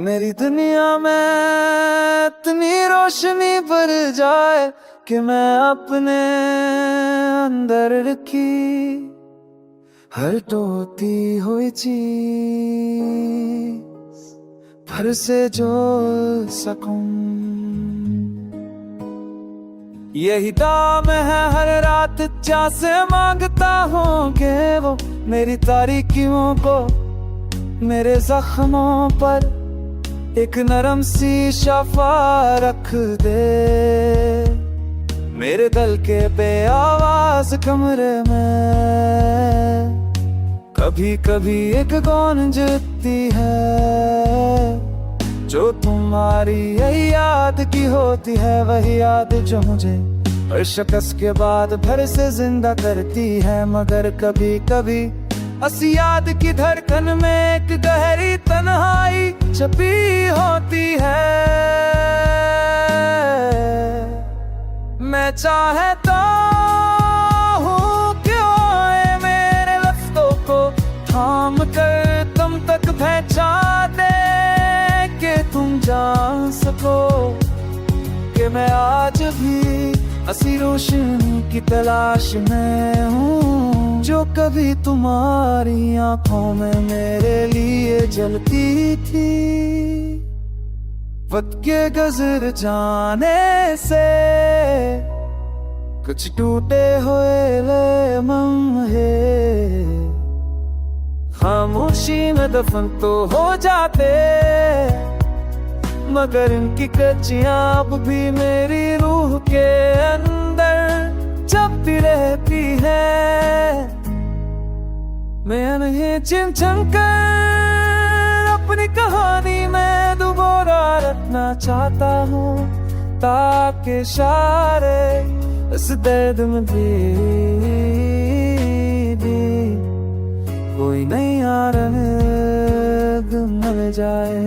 मेरी दुनिया में इतनी रोशनी भर जाए कि मैं अपने अंदर रखी हर टूटी हुई चीज फिर से जोड़ सकूं। यही दाम है हर रात जा से मांगता हूँ कि वो मेरी तारीकियों को मेरे जख्मों पर एक नरम सी शफा रख दे। मेरे दिल के बेआवाज कमरे में कभी कभी एक गूंजती है जो तुम्हारी यही याद की होती है। वही याद जो मुझे हर शिकस्त के बाद फिर से जिंदा करती है। मगर कभी कभी इस याद की धड़कन में एक गहरी तन्हाई छुपी होती है। मैं चाहता हूँ क्यों मेरे लफ्ज़ों को थाम कर तुम तक पहुंचा दे कि तुम जान सको कि मैं आज भी ऐसी रोशनी की तलाश में हूँ जो कभी तुम्हारी आंखों में मेरे लिए जलती थी। वक्त के गुजर जाने से कुछ टूटे हुए लम्हे खामोशी में दफन तो हो जाते, मगर इनकी कच्चियां अब भी मेरी रूह के अंदर जबती रहती है। मैं नहीं चिन कर अपनी कहानी में दोबारा रखना चाहता हूँ ताकि इशारे इस दर्द में भी कोई नहीं आ रहा मिल जाए।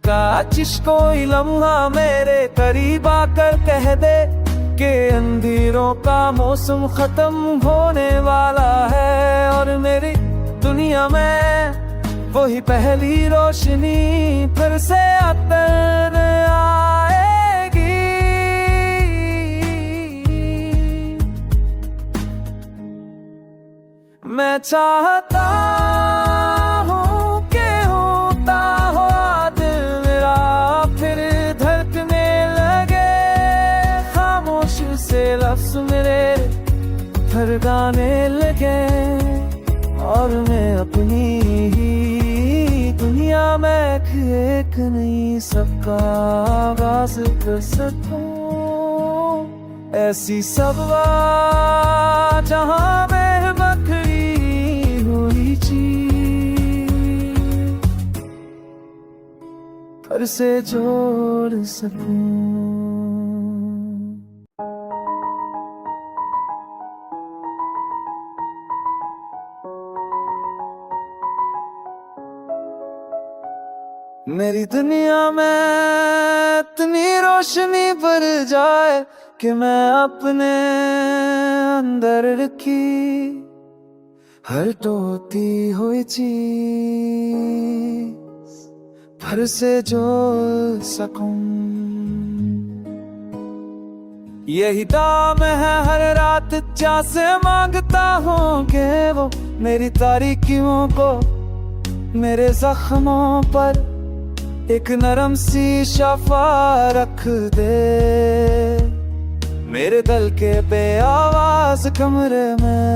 काश कोई लम्हा मेरे करीब आकर कह दे कि अंधेरों का मौसम खत्म होने वाला है और मेरी दुनिया में वही पहली रोशनी फिर से अतर आएगी। मैं चाहता हूँ कि होता हो दिल मेरा फिर धड़कने लगे, खामोशी से लफ्ज़ मेरे फिर गाने लगे और मैं अपनी ही दुनिया में एक नई सबका आगाज कर सकूं। ऐसी सबवा जहां में बखरी हुई चीज फिर से जोड़ सकूं। मेरी दुनिया में इतनी रोशनी भर जाए कि मैं अपने अंदर रखी हर टूटी हुई चीज फिर से जोड़ सकूं। यही दाम है हर रात जा से मांगता हूँ कि वो मेरी तारीकियों को मेरे जख्मों पर एक नरम सी शफा रख दे। मेरे दिल के बेआवाज कमरे में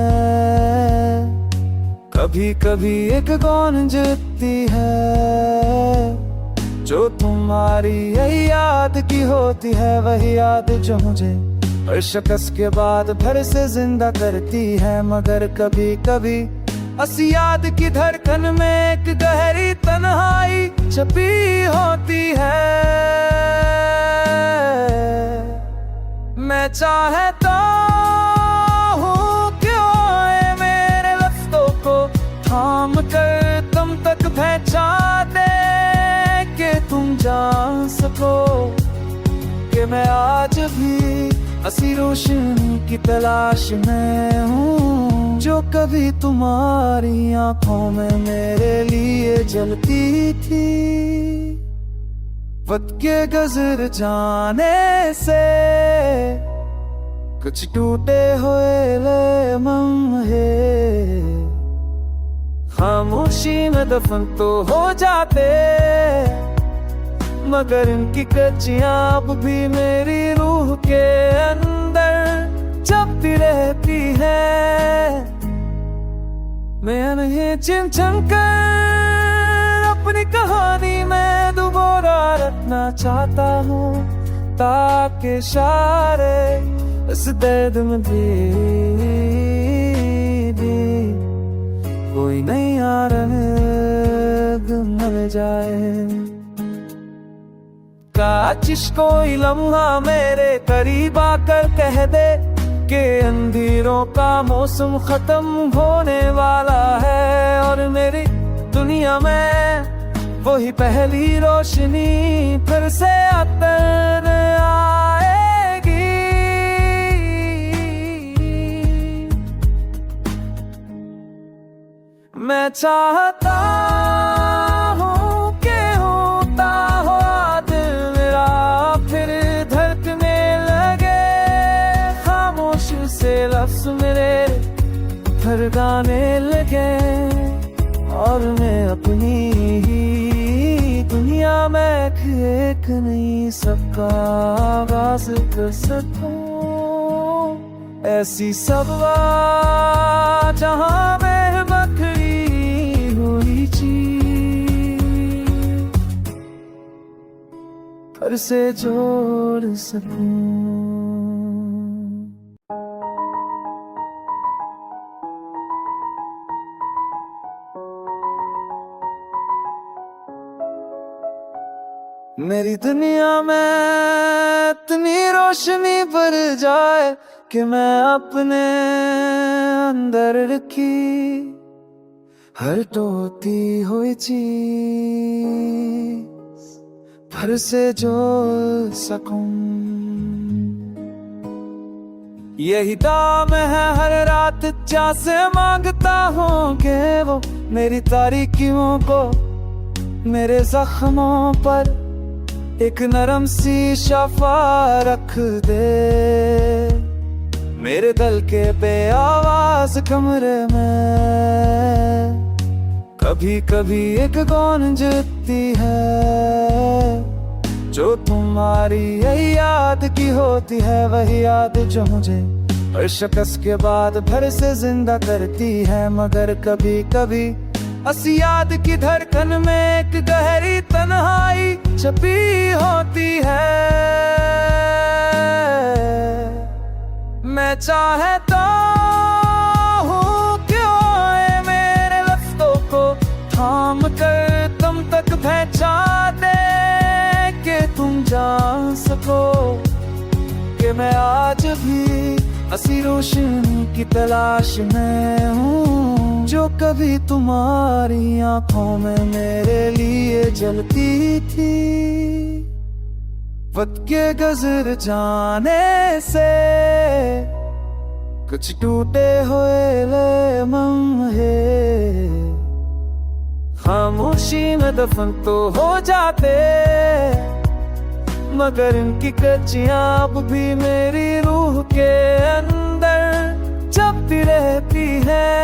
कभी कभी एक गूंजती है जो तुम्हारी यही याद की होती है। वही याद जो मुझे हर शिकस्त के बाद फिर से जिंदा करती है। मगर कभी कभी इस याद की धड़कन में एक गहरी तन्हाई छुपी होती है। मैं चाहता हूँ क्यों मेरे लफ्ज़ों को थाम कर तुम तक पहुंचा दे कि तुम जान सको कि मैं आज भी ऐसी रोशनी की तलाश में हूँ जो कभी तुम्हारी आंखों में मेरे लिए जलती थी। वक्त के गुजर जाने से कुछ टूटे हुए लम्हे खामोशी में दफन तो हो जाते, मगर इनकी कच्चियां अब भी मेरी रूह के अंदर जपती रहती है। मैं नहीं चिन कर अपनी कहानी में दोबारा रखना चाहता हूँ, ताकि सारे इस दर्द में भी कोई नया रंग मिल जाए। काश कोई लम्हा मेरे करीब आकर कह दे कि अंधेरों का मौसम खत्म होने वाला है, और मेरी दुनिया में वही पहली रोशनी फिर से अतर आएगी। मैं चाहता हूँ कि होता हो दिल मेरा फिर धड़कने लगे, खामोश से लफ्ज़ मेरे फिर गाने लगे, और मैं अपनी ही दुनिया में एक नई सबका आगाज़ कर सकूं। ऐसी सबवा जहाँ में बखरी हुई चीज़ फिर से जोड़ सकूं। मेरी दुनिया में इतनी रोशनी भर जाए कि मैं अपने अंदर रखी हर टूटी हुई चीज फिर से जोड़ सकूं। यही दाम है हर रात जैसे मांगता हूँ कि वो मेरी तारीकियों को मेरे जख्मों पर एक नरम सी शफा रख दे। मेरे दिल के बेआवाज कमरे में कभी कभी एक गूंजती है, जो तुम्हारी यही याद की होती है, वही याद जो मुझे हर शिकस्त के बाद फिर से जिंदा करती है। मगर कभी कभी इस याद की धड़कन में एक गहरी तन्हाई छुपी होती है। मैं चाहता हूँ कि आए मेरे लफ्ज़ों को थाम कर तुम तक पहुंचा दे, कि तुम जान सको कि मैं आज भी हसी रोशनी की तलाश में हूँ, जो कभी तुम्हारी आंखों में मेरे लिए जलती थी। वक्त के गुजर जाने से कुछ टूटे हुए लम्हे खामोशी में दफन तो हो जाते, मगर इनकी कच्चियां अब भी मेरी रूह के अंदर जपती रहती है।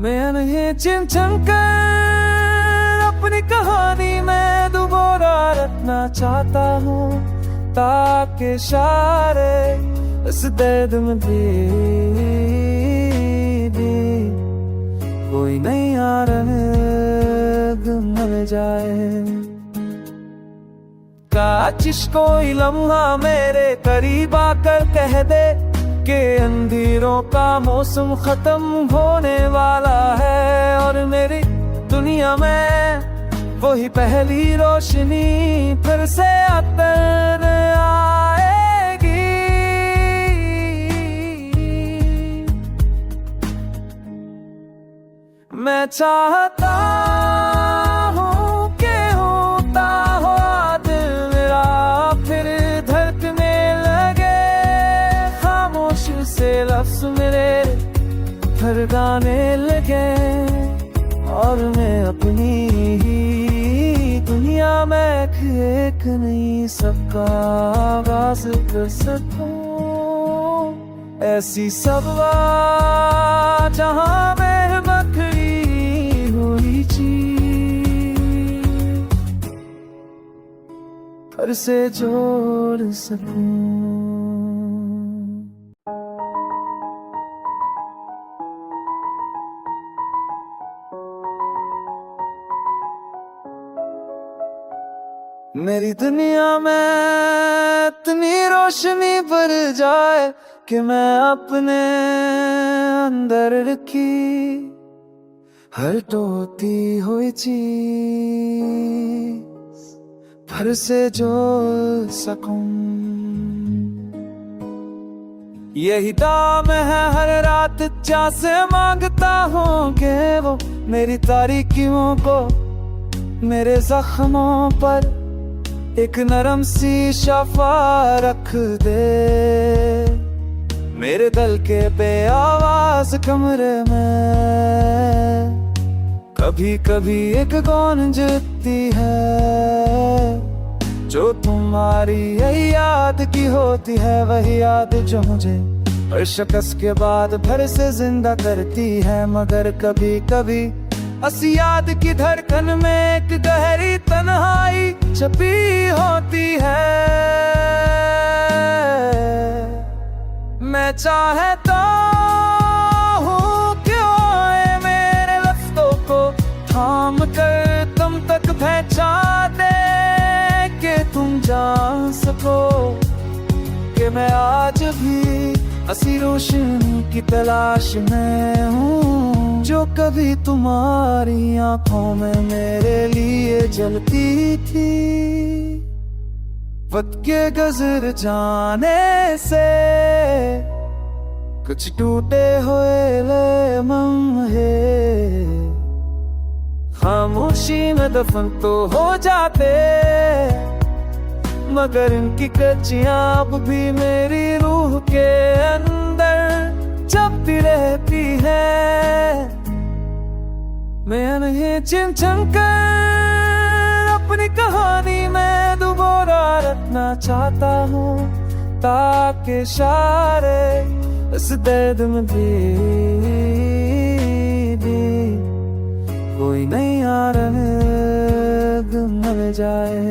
मैं नहीं चिन कर अपनी कहानी में दोबारा रखना चाहता हूँ, ताकि सारे इस दर्द में भी कोई नया रंग मिल जाए। काश कोई लम्हा मेरे करीब आकर कह दे कि अंधेरों का मौसम खत्म होने वाला है, और मेरी दुनिया में वही पहली रोशनी फिर से अतर आएगी। मैं चाहता हूँ कि होता हो दिल मेरा फिर धड़कने लगे, खामोश से लफ्ज़ मेरे फिर गाने लगे और मैं अपनी ही दुनिया में एक नहीं सबका आगाज कर सकूं। ऐसी सबवा जहां में बखरी हुई चीज फिर से जोड़ सकूं। मेरी दुनिया में इतनी रोशनी भर जाए कि मैं अपने अंदर रखी हर टूटी हुई चीज फिर से जोड़ सकूं। यही दाम है हर रात जा से मांगता हूँ कि वो मेरी तारीकियों को मेरे जख्मों पर एक नरम सी शफा रख दे। मेरे दिल के बेआवाज कमरे में कभी कभी एक गूंजती है जो तुम्हारी यही याद की होती है। वही याद जो मुझे हर शिकस्त के बाद फिर से जिंदा करती है। मगर कभी कभी इस याद की धड़कन में एक गहरी तन्हाई छुपी होती है। मैं चाहता हूँ क्यों मेरे लफ्ज़ों को थाम कर तुम तक पहुंचा दे कि तुम जान सको कि मैं आज भी हसी रोशनी की तलाश में हूँ जो कभी तुम्हारी आंखों में मेरे लिए जलती थी। वक्त के गुजर जाने से कुछ टूटे हुए लम्हे खामोशी में दफन तो हो जाते मगर इनकी कच्चियां अब भी मेरी रूह के अंदर जबती रहती है। मैं उन्हें चिन कर अपनी कहानी में दोबारा रखना चाहता हूँ ताकि इशारे इस दर्द में भी कोई नहीं मिल जाए।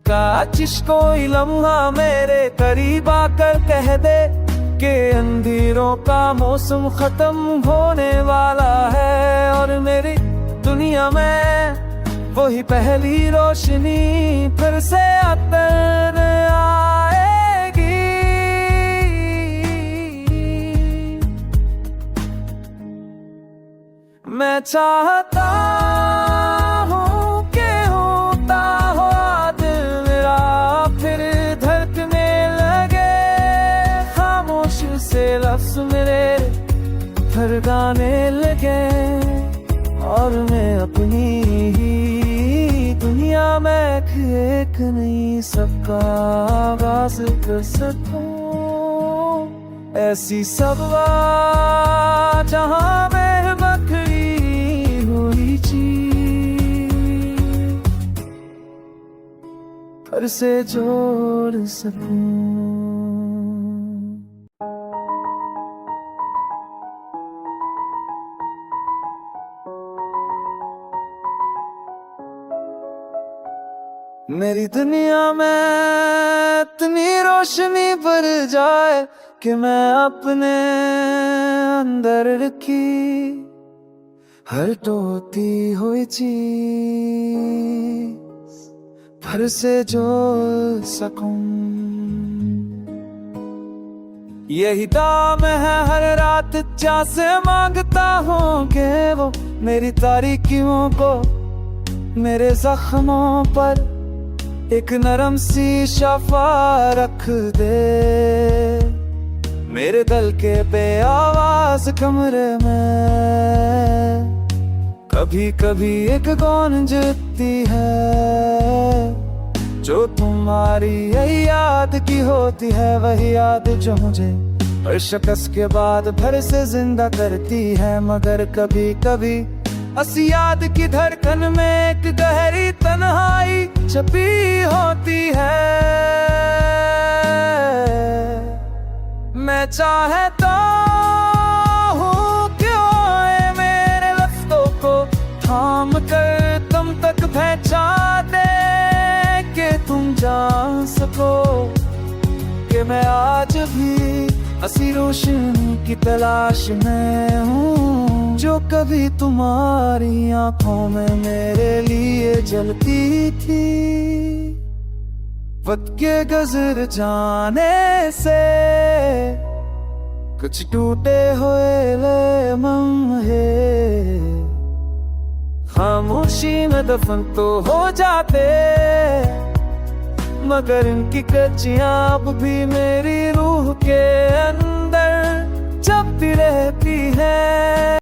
काश कोई लम्हा मेरे करीब आकर कह दे कि अंधेरों का मौसम खत्म होने वाला है और मेरी दुनिया में वही पहली रोशनी फिर से अतर आएगी। मैं चाहता हूँ कि होता हो दिल मेरा फिर धड़कने लगे खामोश से लफ्ज़ मेरे फिर गाने लगे और मैं अपनी ही दुनिया में एक नहीं सबका आगाज कर सकूं। ऐसी सबवा जहां में बखरी हुई चीज फिर से जोड़ सकूं। मेरी दुनिया में इतनी रोशनी भर जाए कि मैं अपने अंदर रखी हर टूटी हुई चीज फिर से जोड़ सकूं। यही दाम है हर रात जा से मांगता हूँ कि वो मेरी तारीकियों को मेरे जख्मों पर एक नरम सी शफा रख दे। मेरे दिल के बेआवाज कमरे में कभी कभी एक गूंजती है जो तुम्हारी यही याद की होती है। वही याद जो मुझे और शिकस्त के बाद फिर से जिंदा करती है। मगर कभी कभी इस याद की धड़कन में एक गहरी तन्हाई छुपी होती है। मैं चाहता हूँ कि ओए मेरे लफ्ज़ों को थाम कर तुम तक पहुंचा दे, कि तुम जान सको कि मैं आज भी ऐसी रोशनी की तलाश में हूँ, जो कभी तुम्हारी आंखों में मेरे लिए जलती थी। वक्त के गुजर जाने से कुछ टूटे हुए लम्हे खामोशी में दफन तो हो जाते, मगर इनकी कच्चियां अब भी मेरी रूह के अंदर जबती रहती है।